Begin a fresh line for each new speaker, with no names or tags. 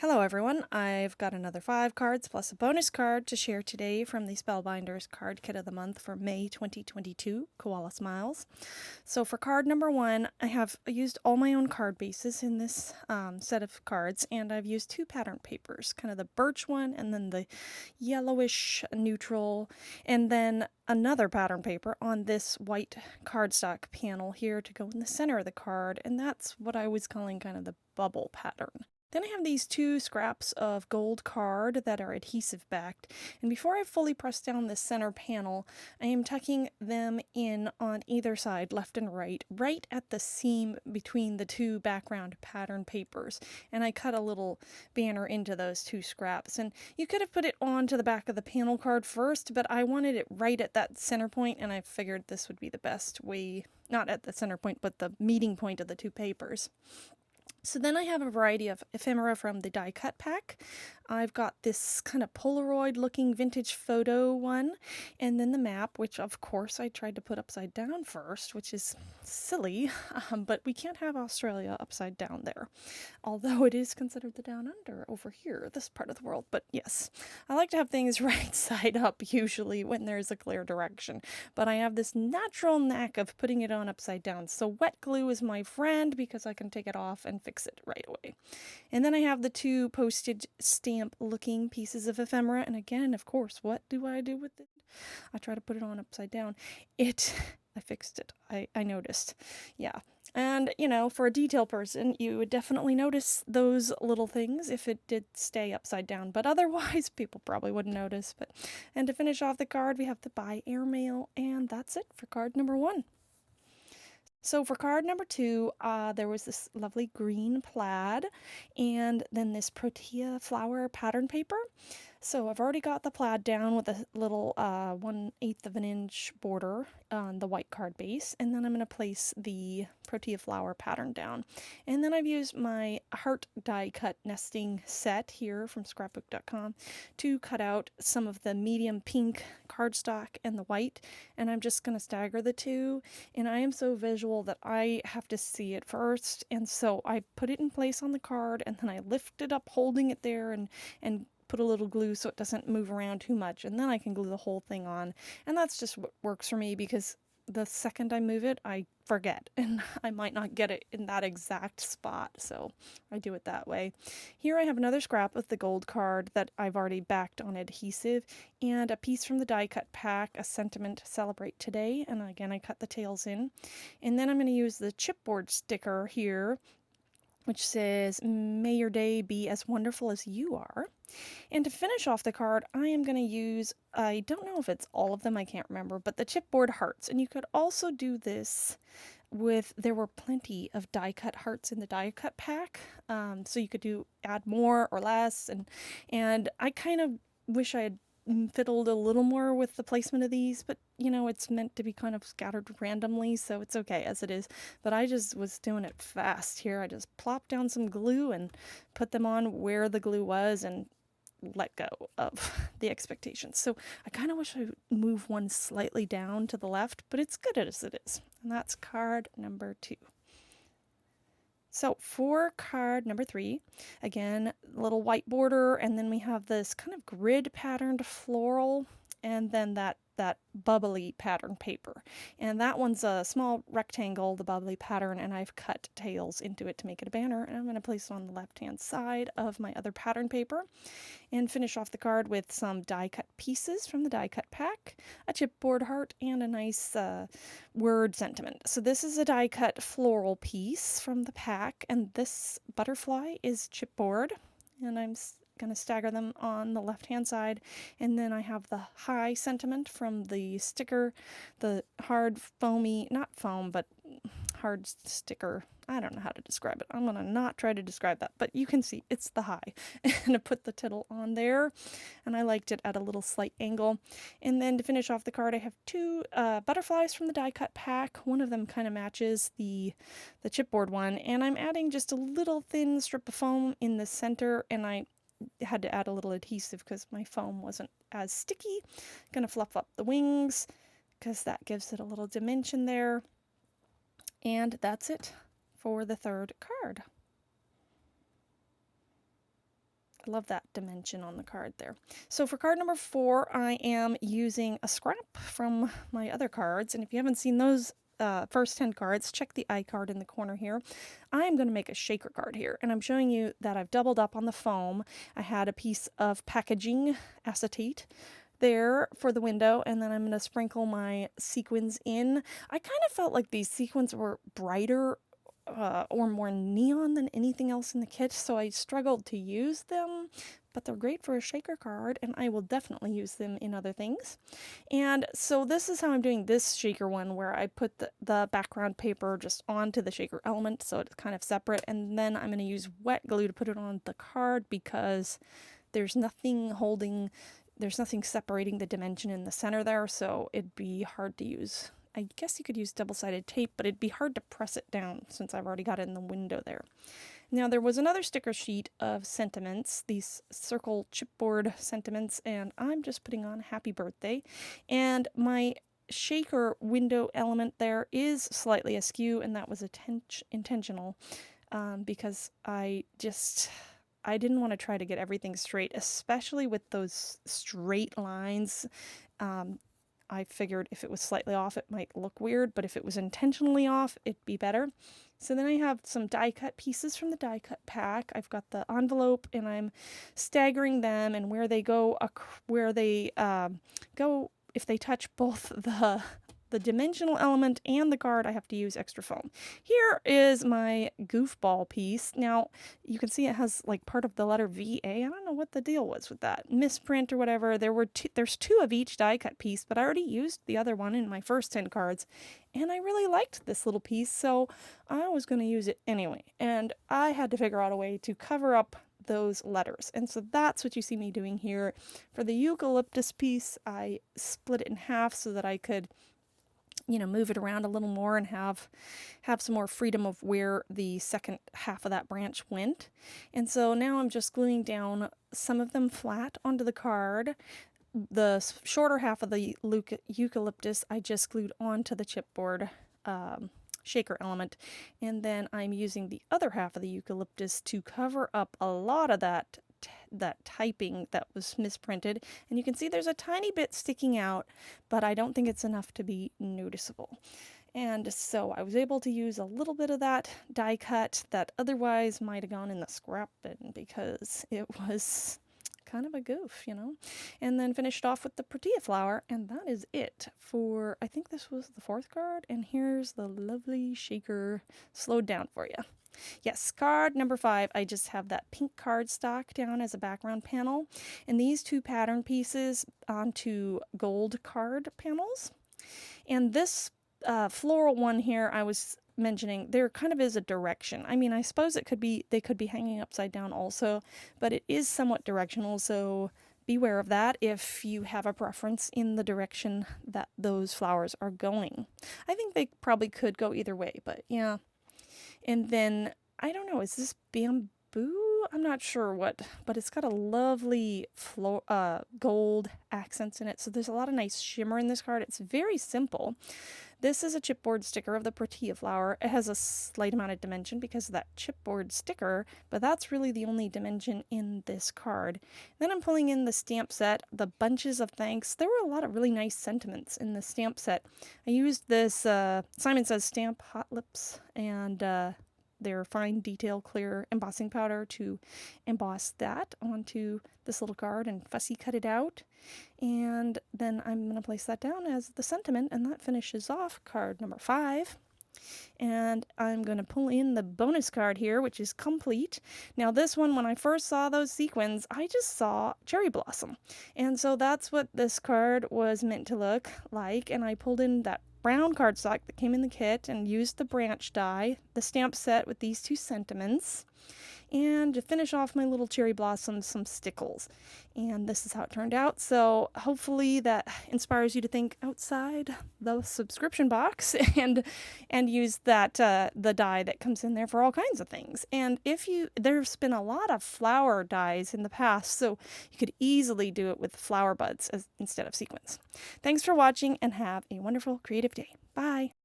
Hello everyone, I've got another 5 cards plus a bonus card to share today from the Spellbinders card kit of the month for May 2022, Koala Smiles. So for card number 1, I have used all my own card bases in this set of cards, and I've used 2 pattern papers, kind of the birch one and then the yellowish neutral, and then another pattern paper on this white cardstock panel here to go in the center of the card, and that's what I was calling kind of the bubble pattern. Then I have these 2 scraps of gold card that are adhesive backed, and before I fully press down this center panel, I am tucking them in on either side, left and right at the seam between the 2 background pattern papers, and I cut a little banner into those 2 scraps. And you could have put it onto the back of the panel card first, but I wanted it right at that center point, and I figured this would be the best way, not at the center point, but the meeting point of the 2 papers. So then I have a variety of ephemera from the die cut pack. I've got this kind of Polaroid looking vintage photo one, and then the map, which of course I tried to put upside down first, which is silly, but we can't have Australia upside down there, although it is considered the down under over here, this part of the world. But yes, I like to have things right side up usually when there's a clear direction, but I have this natural knack of putting it on upside down, so wet glue is my friend because I can take it off and fix it right away. And then I have the 2 postage stamp looking pieces of ephemera, and again, of course, what do I do with it? I try to put it on upside down. I fixed it. I noticed. Yeah. And, you know, for a detail person, you would definitely notice those little things if it did stay upside down, but otherwise people probably wouldn't notice. And to finish off the card, we have the buy airmail, and that's it for card number 1. So for card number 2, there was this lovely green plaid, and then this protea flower pattern paper. So I've already got the plaid down with a little 1/8 of an inch border on the white card base, and then I'm going to place the protea flower pattern down. And then I've used my heart die cut nesting set here from scrapbook.com to cut out some of the medium pink cardstock and the white, and I'm just going to stagger the 2, and I am so visual that I have to see it first, and so I put it in place on the card, and then I lift it up holding it there and put a little glue so it doesn't move around too much, and then I can glue the whole thing on. And that's just what works for me, because the second I move it, I forget, and I might not get it in that exact spot, so I do it that way. Here I have another scrap of the gold card that I've already backed on adhesive, and a piece from the die cut pack, a sentiment celebrate today, and again I cut the tails in. And then I'm going to use the chipboard sticker here, which says, "May your day be as wonderful as you are." And to finish off the card, I am going to use, I don't know if it's all of them, I can't remember, but the chipboard hearts. And you could also do this with, there were plenty of die cut hearts in the die cut pack, so you could add more or less, and I kind of wish I had fiddled a little more with the placement of these, but you know, it's meant to be kind of scattered randomly, so it's okay as it is. But I just was doing it fast here. I just plopped down some glue and put them on where the glue was and let go of the expectations. So I kind of wish I would move one slightly down to the left, but it's good as it is. And that's card number 2. So for card number 3, again, little white border, and then we have this kind of grid patterned floral, and then that bubbly pattern paper. And that one's a small rectangle, the bubbly pattern, and I've cut tails into it to make it a banner, and I'm going to place it on the left-hand side of my other pattern paper, and finish off the card with some die cut pieces from the die cut pack, a chipboard heart, and a nice word sentiment. So this is a die cut floral piece from the pack, and this butterfly is chipboard, and I'm going to stagger them on the left hand side. And then I have the high sentiment from the sticker, the hard foamy, not foam, but hard sticker. I don't know how to describe it. I'm going to not try to describe that, but you can see it's the high. And I put the tittle on there, and I liked it at a little slight angle. And then to finish off the card, I have 2 butterflies from the die cut pack. One of them kind of matches the chipboard one, and I'm adding just a little thin strip of foam in the center, and I had to add a little adhesive because my foam wasn't as sticky. Gonna fluff up the wings because that gives it a little dimension there. And that's it for the 3rd card. I love that dimension on the card there. So for card number 4, I am using a scrap from my other cards. And if you haven't seen those first 10 cards, check the iCard in the corner here. I am going to make a shaker card here. And I'm showing you that I've doubled up on the foam. I had a piece of packaging acetate there for the window, and then I'm going to sprinkle my sequins in. I kind of felt like these sequins were brighter or more neon than anything else in the kit, so I struggled to use them, but they're great for a shaker card, and I will definitely use them in other things. And so this is how I'm doing this shaker one, where I put the background paper just onto the shaker element, so it's kind of separate, and then I'm going to use wet glue to put it on the card because there's nothing separating the dimension in the center there, so it'd be hard to use. I guess you could use double-sided tape, but it'd be hard to press it down since I've already got it in the window there. Now, there was another sticker sheet of sentiments, these circle chipboard sentiments, and I'm just putting on happy birthday. And my shaker window element there is slightly askew, and that was intentional because I didn't want to try to get everything straight, especially with those straight lines. I figured if it was slightly off, it might look weird, but if it was intentionally off, it'd be better. So then I have some die cut pieces from the die cut pack. I've got the envelope, and I'm staggering them, and where they go, if they touch both the dimensional element and the card, I have to use extra foam. Here is my goofball piece. Now, you can see it has like part of the letter VA. I don't know what the deal was with that. Misprint or whatever. There's 2 of each die cut piece, but I already used the other one in my first 10 cards, and I really liked this little piece, so I was going to use it anyway. And I had to figure out a way to cover up those letters, and so that's what you see me doing here. For the eucalyptus piece, I split it in half so that I could move it around a little more and have some more freedom of where the second half of that branch went. And so now I'm just gluing down some of them flat onto the card. The shorter half of the eucalyptus I just glued onto the chipboard shaker element, and then I'm using the other half of the eucalyptus to cover up a lot of that typing that was misprinted, and you can see there's a tiny bit sticking out, but I don't think it's enough to be noticeable. And so I was able to use a little bit of that die cut that otherwise might have gone in the scrap bin because it was kind of a goof, and then finished off with the tortilla flower, and that is it for, I think this was the 4th card, and here's the lovely shaker slowed down for you. Yes, card number 5, I just have that pink cardstock down as a background panel, and these 2 pattern pieces onto gold card panels. And this floral one here I was mentioning, there kind of is a direction. I mean, I suppose they could be hanging upside down also, but it is somewhat directional, so beware of that if you have a preference in the direction that those flowers are going. I think they probably could go either way, but yeah. And then, I don't know, is this bamboo? I'm not sure what, but it's got a lovely gold accents in it, so there's a lot of nice shimmer in this card. It's very simple. This is a chipboard sticker of the tortilla flower. It has a slight amount of dimension because of that chipboard sticker, but that's really the only dimension in this card. Then I'm pulling in the stamp set, the bunches of thanks. There were a lot of really nice sentiments in the stamp set. I used this Simon Says stamp Hot Lips and their fine detail clear embossing powder to emboss that onto this little card and fussy cut it out. And then I'm going to place that down as the sentiment, and that finishes off card number 5. And I'm going to pull in the bonus card here, which is complete. Now this one, when I first saw those sequins, I just saw cherry blossom. And so that's what this card was meant to look like, and I pulled in that brown cardstock that came in the kit and used the branch die, the stamp set with these 2 sentiments, and to finish off my little cherry blossoms, some stickles. And this is how it turned out. So hopefully that inspires you to think outside the subscription box and use that the die that comes in there for all kinds of things. And there's been a lot of flower dies in the past, so you could easily do it with flower buds instead of sequins. Thanks for watching, and have a wonderful creative day. Bye.